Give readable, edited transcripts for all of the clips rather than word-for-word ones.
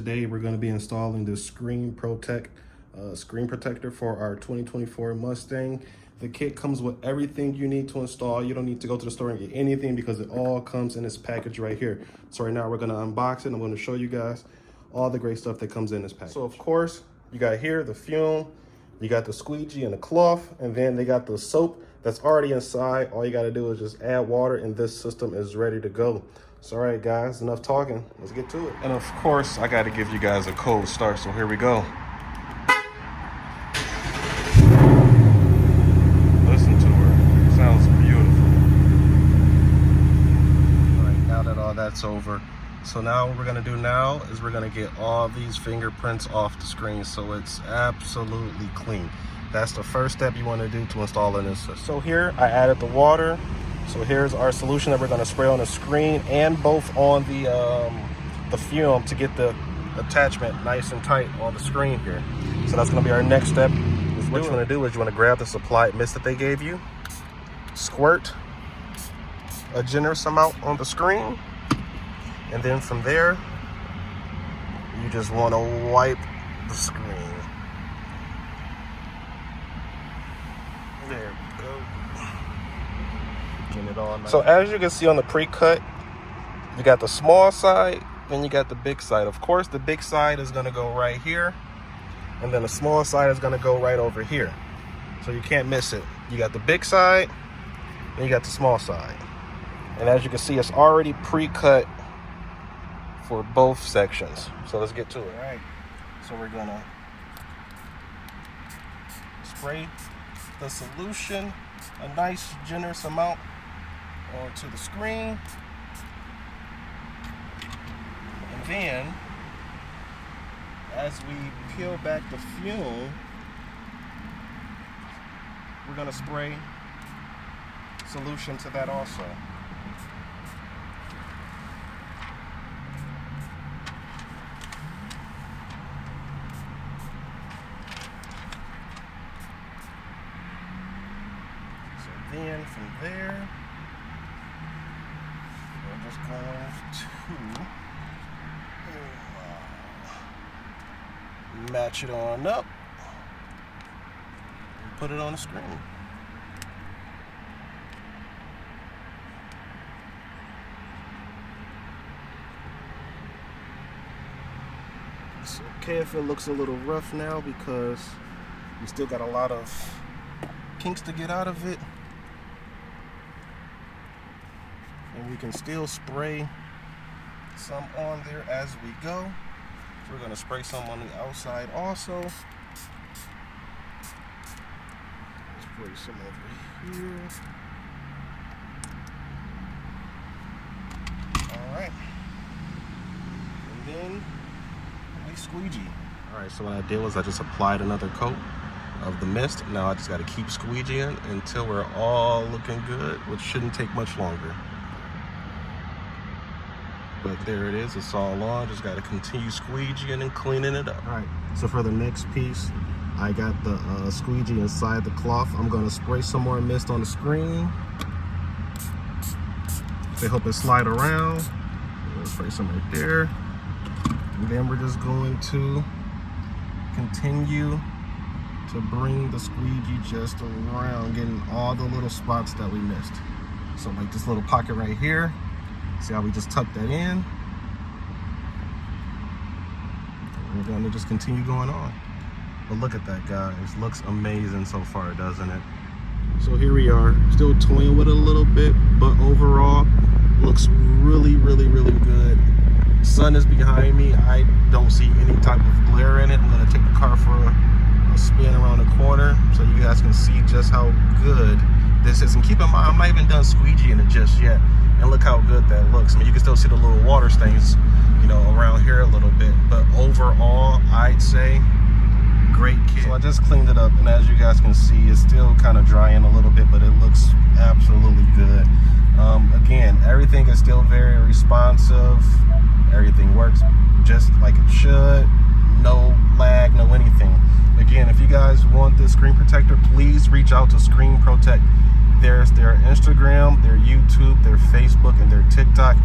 today we're going to be installing this screen protector for our 2024 Mustang. The kit comes with everything you need to install. You don't need to go to the store and get anything because it all comes in this package right here. So right now we're going to unbox it. I'm going to show you guys all the great stuff that comes in this package. So of course, you got here the fume, you got the squeegee and the cloth, and then they got the soap that's already inside. All you got to do is just add water and this system is ready to go. So all right guys, enough talking, let's get to it. And of course I got to give you guys a cold start, so here we go. Listen to her, it sounds beautiful. All right, now that all that's over, so now what we're gonna do now is we're gonna get all these fingerprints off the screen so it's absolutely clean. That's the first step you want to do to install in this system. So here I added the water. So here's our solution that we're going to spray on the screen and both on the fume to get the attachment nice and tight on the screen here. So that's going to be our next step. What you want to do is you want to grab the supplied mist that they gave you, squirt a generous amount on the screen, and then from there you just want to wipe the screen. There we go. Get it all nice. So as you can see on the pre-cut, you got the small side, then you got the big side. Of course, the big side is going to go right here, and then the small side is going to go right over here. So you can't miss it. You got the big side, and you got the small side. And as you can see, it's already pre-cut for both sections. So let's get to it. All right. So we're going to spray the solution, a nice generous amount onto the screen, and then as we peel back the fume, we're going to spray solution to that also. Then from there, we're just going to match it on up and put it on the screen. It's okay if it looks a little rough now because we still got a lot of kinks to get out of it. And we can still spray some on there as we go. So we're going to spray some on the outside also. Spray some over here. Alright. And then we squeegee. Alright, so what I did was I just applied another coat of the mist. Now I just got to keep squeegeeing until we're all looking good, which shouldn't take much longer. But there it is, it's all on. Just got to continue squeegeeing and cleaning it up. All right, so for the next piece, I got the squeegee inside the cloth. I'm going to spray some more mist on the screen. They hope it slide around. We'll spray some right there. And then we're just going to continue to bring the squeegee just around, getting all the little spots that we missed. So like this little pocket right here. See how we just tucked that in? We're going to just continue going on. But look at that, guys. Looks amazing so far, doesn't it? So here we are, still toying with it a little bit, but overall, looks really, really, really good. Sun is behind me. I don't see any type of glare in it. I'm going to take the car for a spin around the corner so you guys can see just how good this is. And keep in mind, I'm not even done squeegeeing it just yet. And look how good that looks. I mean, you can still see the little water stains, you know, around here a little bit. But overall, I'd say great kit. So I just cleaned it up, and as you guys can see, it's still kind of drying a little bit, but it looks absolutely good. Again, everything is still very responsive. Everything works just like it should. No lag, no anything. Again, if you guys want this screen protector, please reach out to Screen Protect. There's their Instagram, their YouTube, their Facebook, and their TikTok.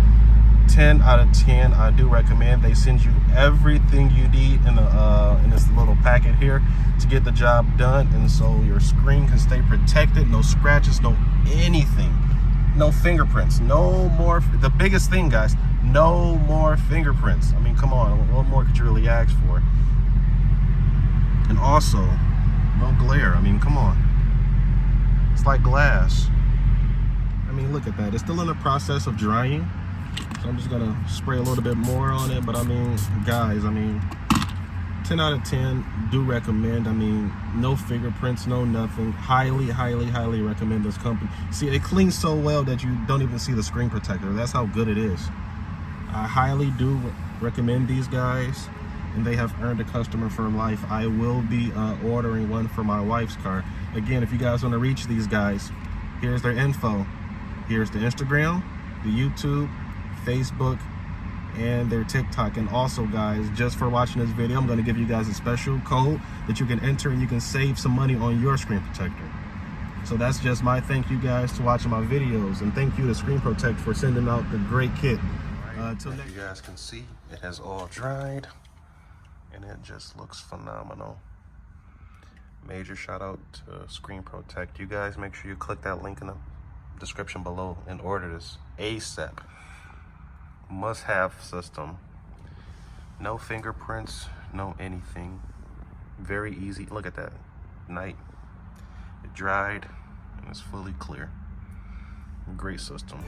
10 out of 10. I do recommend. They send you everything you need in this little packet here to get the job done, and so your screen can stay protected. No scratches, no anything, no fingerprints, no more. The biggest thing, guys, no more fingerprints. I mean, come on, what more could you really ask for? And also, no glare. I mean, come on, it's like glass. I mean, look at that. It's still in the process of drying, so I'm just gonna spray a little bit more on it. But I mean, guys, I mean, 10 out of 10, do recommend. I mean, no fingerprints, no nothing. Highly, highly, highly recommend this company. See, it cleans so well that you don't even see the screen protector. That's how good it is. I highly do recommend these guys, and they have earned a customer for life. I will be ordering one for my wife's car. Again, if you guys want to reach these guys, here's their info. Here's the Instagram, the YouTube, Facebook, and their TikTok. And also, guys, just for watching this video, I'm going to give you guys a special code that you can enter, and you can save some money on your screen protector. So that's just my thank you guys to watching my videos, and thank you to Screen Protect for sending out the great kit. Till next, you guys can see it has all dried, and it just looks phenomenal. Major shout out to Screen Protect. You guys make sure you click that link in the description below and order this ASAP. Must have system. No fingerprints, no anything. Very easy. Look at that. Night. It dried and it's fully clear. Great system.